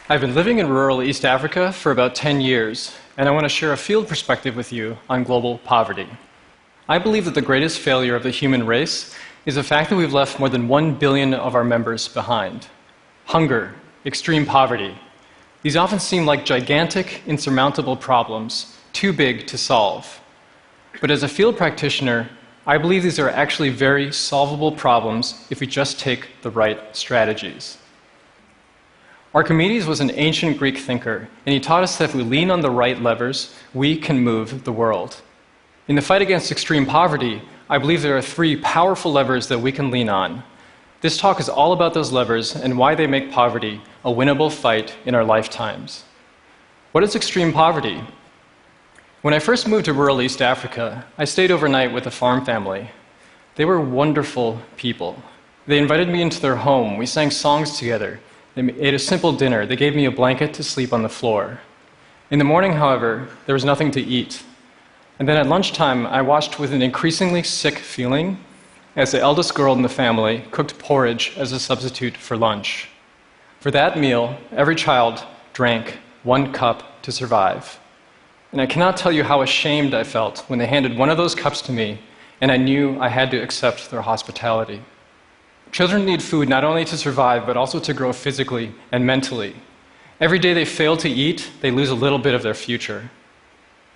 I've been living in rural East Africa for about 10 years, and I want to share a field perspective with you on global poverty. I believe that the greatest failure of the human race is the fact that we've left more than 1 billion of our members behind. Hunger, extreme poverty. These often seem like gigantic, insurmountable problems, too big to solve. But as a field practitioner, I believe these are actually very solvable problems if we just take the right strategies. Archimedes was an ancient Greek thinker, and he taught us that if we lean on the right levers, we can move the world. In the fight against extreme poverty, I believe there are 3 powerful levers that we can lean on. This talk is all about those levers and why they make poverty a winnable fight in our lifetimes. What is extreme poverty? When I first moved to rural East Africa, I stayed overnight with a farm family. They were wonderful people. They invited me into their home. We sang songs together. They ate a simple dinner. They gave me a blanket to sleep on the floor. In the morning, however, there was nothing to eat. And then at lunchtime, I watched with an increasingly sick feeling as the eldest girl in the family cooked porridge as a substitute for lunch. For that meal, every child drank 1 cup to survive. And I cannot tell you how ashamed I felt when they handed one of those cups to me, and I knew I had to accept their hospitality. Children need food not only to survive, but also to grow physically and mentally. Every day they fail to eat, they lose a little bit of their future.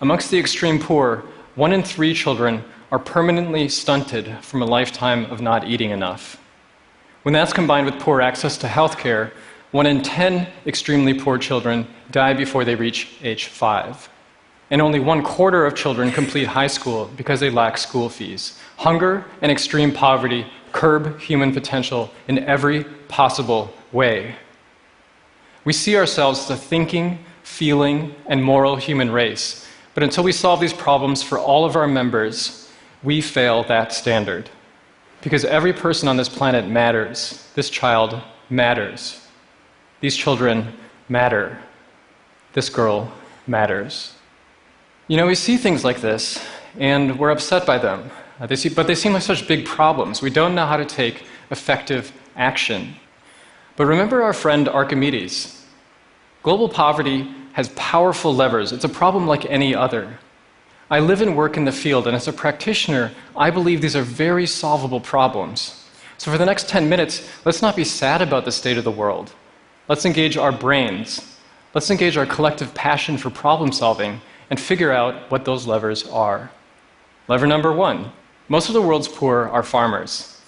Amongst the extreme poor, 1 in 3 children are permanently stunted from a lifetime of not eating enough. When that's combined with poor access to healthcare, 1 in 10 extremely poor children die before they reach age 5. And only 1/4 of children complete high school because they lack school fees. Hunger and extreme poverty curb human potential in every possible way. We see ourselves as a thinking, feeling, and moral human race, but until we solve these problems for all of our members, we fail that standard. Because every person on this planet matters. This child matters. These children matter. This girl matters. You know, we see things like this, and we're upset by them. But they seem like such big problems. We don't know how to take effective action. But remember our friend Archimedes. Global poverty has powerful levers. It's a problem like any other. I live and work in the field, and as a practitioner, I believe these are very solvable problems. So for the next 10 minutes, let's not be sad about the state of the world. Let's engage our brains. Let's engage our collective passion for problem solving and figure out what those levers are. Lever number 1. Most of the world's poor are farmers.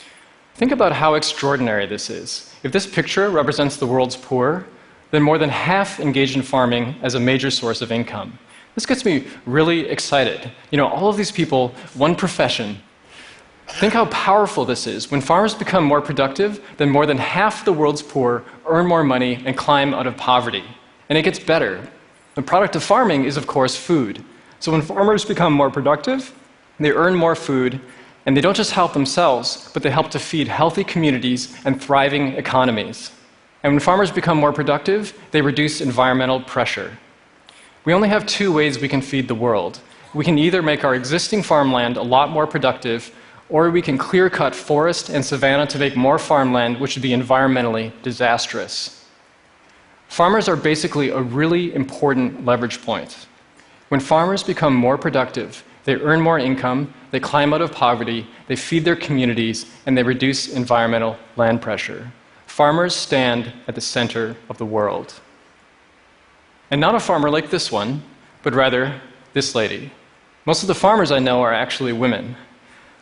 Think about how extraordinary this is. If this picture represents the world's poor, then more than half engage in farming as a major source of income. This gets me really excited. You know, all of these people, one profession. Think how powerful this is. When farmers become more productive, then more than half the world's poor earn more money and climb out of poverty. And it gets better. The product of farming is, of course, food. So when farmers become more productive, they earn more food, and they don't just help themselves, but they help to feed healthy communities and thriving economies. And when farmers become more productive, they reduce environmental pressure. We only have 2 ways we can feed the world. We can either make our existing farmland a lot more productive, or we can clear-cut forest and savanna to make more farmland, which would be environmentally disastrous. Farmers are basically a really important leverage point. When farmers become more productive, they earn more income, they climb out of poverty, they feed their communities, and they reduce environmental land pressure. Farmers stand at the center of the world. And not a farmer like this one, but rather this lady. Most of the farmers I know are actually women.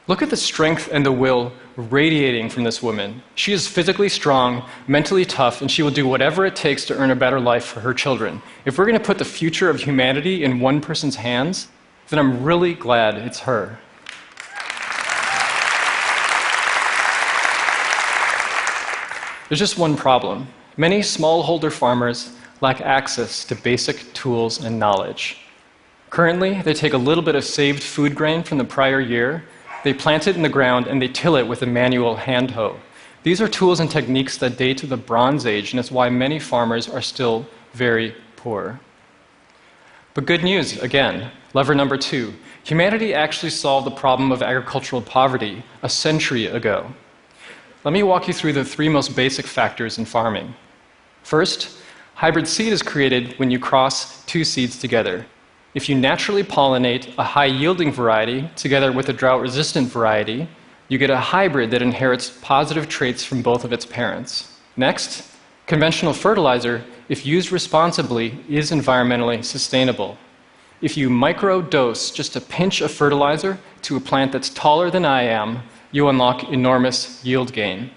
Look at the strength and the will radiating from this woman. She is physically strong, mentally tough, and she will do whatever it takes to earn a better life for her children. If we're going to put the future of humanity in one person's hands, then I'm really glad it's her. There's just one problem. Many smallholder farmers lack access to basic tools and knowledge. Currently, they take a little bit of saved food grain from the prior year, they plant it in the ground, and they till it with a manual hand hoe. These are tools and techniques that date to the Bronze Age, and it's why many farmers are still very poor. But good news, again, lever number 2. Humanity actually solved the problem of agricultural poverty a century ago. Let me walk you through the 3 most basic factors in farming. First, Hybrid seed is created when you cross two seeds together. If you naturally pollinate a high-yielding variety together with a drought-resistant variety, you get a hybrid that inherits positive traits from both of its parents. Next, conventional fertilizer, if used responsibly, is environmentally sustainable. If you micro-dose just a pinch of fertilizer to a plant that's taller than I am, you unlock enormous yield gain.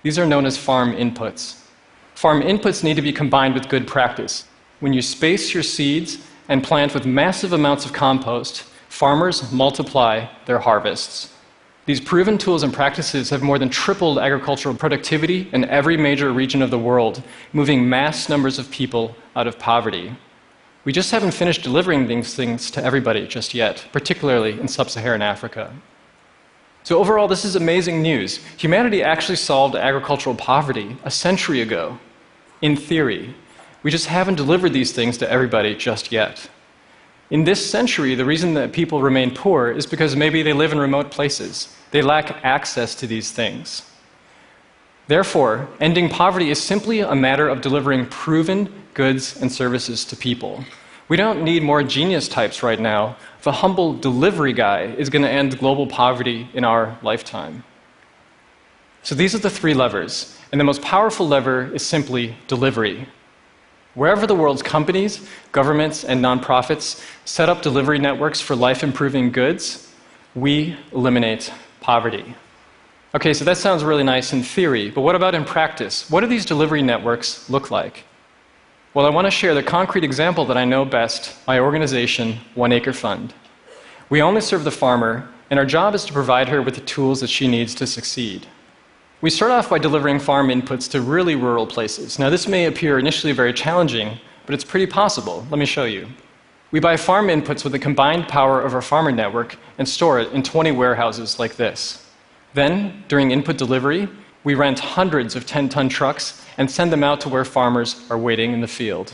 These are known as farm inputs. Farm inputs need to be combined with good practice. When you space your seeds and plant with massive amounts of compost, farmers multiply their harvests. These proven tools and practices have more than tripled agricultural productivity in every major region of the world, moving mass numbers of people out of poverty. We just haven't finished delivering these things to everybody just yet, particularly in sub-Saharan Africa. So overall, this is amazing news. Humanity actually solved agricultural poverty a century ago, in theory. We just haven't delivered these things to everybody just yet. In this century, the reason that people remain poor is because maybe they live in remote places. They lack access to these things. Therefore, ending poverty is simply a matter of delivering proven goods and services to people. We don't need more genius types right now. The humble delivery guy is going to end global poverty in our lifetime. So these are the three levers, and the most powerful lever is simply delivery. Wherever the world's companies, governments, and nonprofits set up delivery networks for life-improving goods, we eliminate poverty. Okay, so that sounds really nice in theory, but what about in practice? What do these delivery networks look like? Well, I want to share the concrete example that I know best, my organization, 1 Acre Fund. We only serve the farmer, and our job is to provide her with the tools that she needs to succeed. We start off by delivering farm inputs to really rural places. Now, this may appear initially very challenging, but it's pretty possible. Let me show you. We buy farm inputs with the combined power of our farmer network and store it in 20 warehouses like this. Then, during input delivery, we rent hundreds of 10-ton trucks and send them out to where farmers are waiting in the field.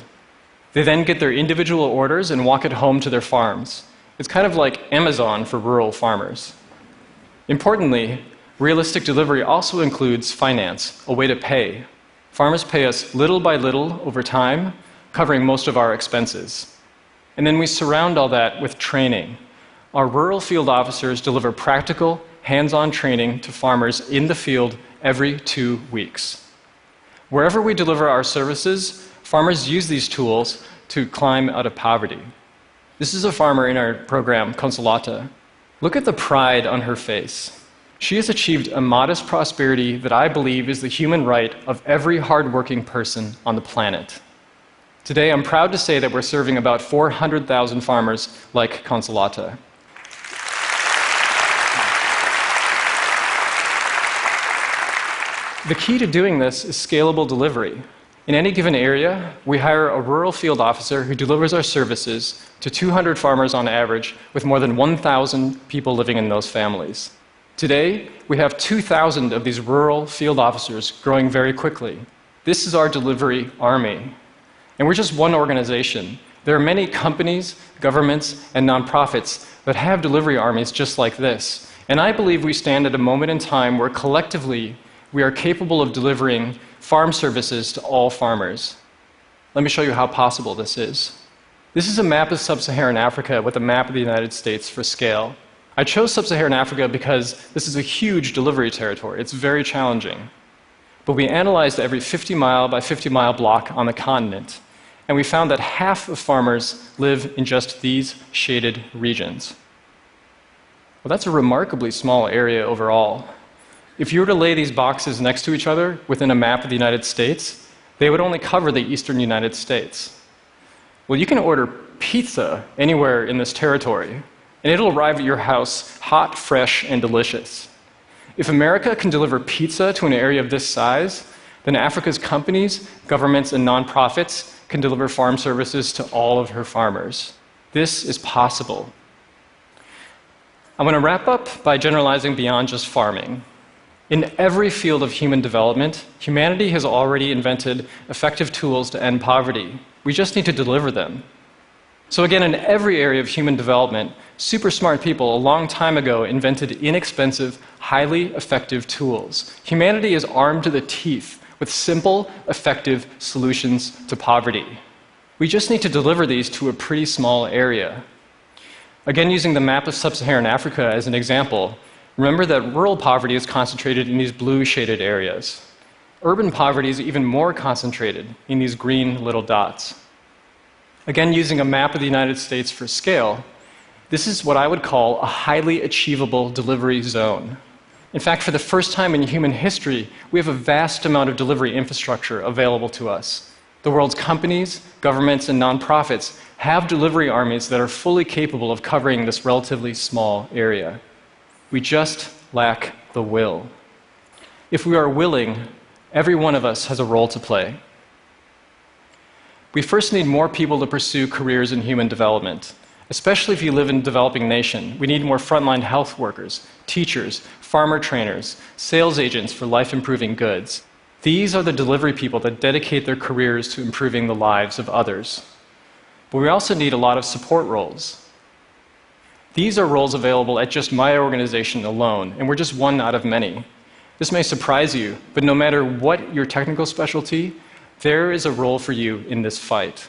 They then get their individual orders and walk it home to their farms. It's kind of like Amazon for rural farmers. Importantly, realistic delivery also includes finance, a way to pay. Farmers pay us little by little over time, covering most of our expenses. And then we surround all that with training. Our rural field officers deliver practical, hands-on training to farmers in the field every 2 weeks. Wherever we deliver our services, farmers use these tools to climb out of poverty. This is a farmer in our program, Consolata. Look at the pride on her face. She has achieved a modest prosperity that I believe is the human right of every hardworking person on the planet. Today, I'm proud to say that we're serving about 400,000 farmers like Consolata. The key to doing this is scalable delivery. In any given area, we hire a rural field officer who delivers our services to 200 farmers on average, with more than 1,000 people living in those families. Today, we have 2,000 of these rural field officers growing very quickly. This is our delivery army. And we're just one organization. There are many companies, governments, and nonprofits that have delivery armies just like this. And I believe we stand at a moment in time where collectively we are capable of delivering farm services to all farmers. Let me show you how possible this is. This is a map of sub-Saharan Africa with a map of the United States for scale. I chose sub-Saharan Africa because this is a huge delivery territory. It's very challenging. But we analyzed every 50-mile by 50-mile block on the continent, and we found that half of farmers live in just these shaded regions. Well, that's a remarkably small area overall. If you were to lay these boxes next to each other within a map of the United States, they would only cover the eastern United States. Well, you can order pizza anywhere in this territory, and it'll arrive at your house hot, fresh, and delicious. If America can deliver pizza to an area of this size, then Africa's companies, governments, and nonprofits can deliver farm services to all of her farmers. This is possible. I want to wrap up by generalizing beyond just farming. In every field of human development, humanity has already invented effective tools to end poverty. We just need to deliver them. So again, in every area of human development, super smart people a long time ago invented inexpensive, highly effective tools. Humanity is armed to the teeth with simple, effective solutions to poverty. We just need to deliver these to a pretty small area. Again, using the map of sub-Saharan Africa as an example, remember that rural poverty is concentrated in these blue shaded areas. Urban poverty is even more concentrated in these green little dots. Again, using a map of the United States for scale, this is what I would call a highly achievable delivery zone. In fact, for the first time in human history, we have a vast amount of delivery infrastructure available to us. The world's companies, governments, and nonprofits have delivery armies that are fully capable of covering this relatively small area. We just lack the will. If we are willing, every one of us has a role to play. We first need more people to pursue careers in human development. Especially if you live in a developing nation, we need more frontline health workers, teachers, farmer trainers, sales agents for life-improving goods. These are the delivery people that dedicate their careers to improving the lives of others. But we also need a lot of support roles. These are roles available at just my organization alone, and we're just one out of many. This may surprise you, but no matter what your technical specialty, there is a role for you in this fight.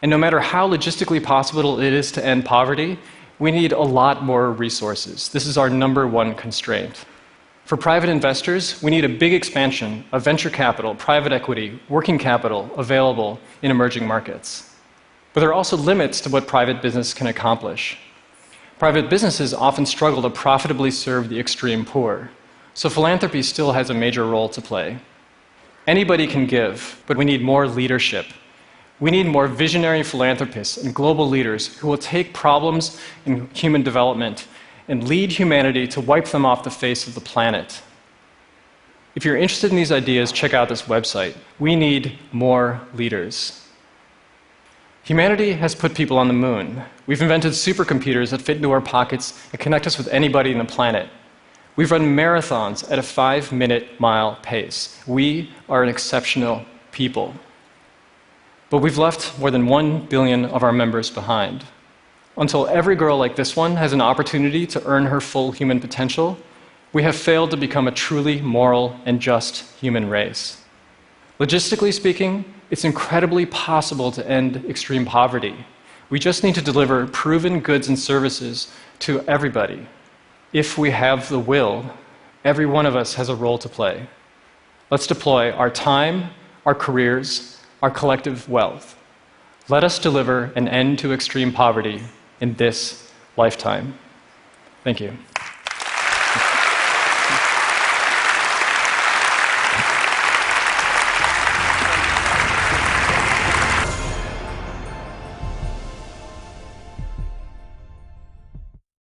And no matter how logistically possible it is to end poverty, we need a lot more resources. This is our #1 constraint. For private investors, we need a big expansion of venture capital, private equity, working capital available in emerging markets. But there are also limits to what private business can accomplish. Private businesses often struggle to profitably serve the extreme poor, so philanthropy still has a major role to play. Anybody can give, but we need more leadership. We need more visionary philanthropists and global leaders who will take problems in human development and lead humanity to wipe them off the face of the planet. If you're interested in these ideas, check out this website. We need more leaders. Humanity has put people on the moon. We've invented supercomputers that fit into our pockets and connect us with anybody on the planet. We've run marathons at a 5-minute mile pace. We are an exceptional people. But we've left more than 1 billion of our members behind. Until every girl like this one has an opportunity to earn her full human potential, we have failed to become a truly moral and just human race. Logistically speaking, it's incredibly possible to end extreme poverty. We just need to deliver proven goods and services to everybody. If we have the will, every one of us has a role to play. Let's deploy our time, our careers, our collective wealth. Let us deliver an end to extreme poverty in this lifetime. Thank you.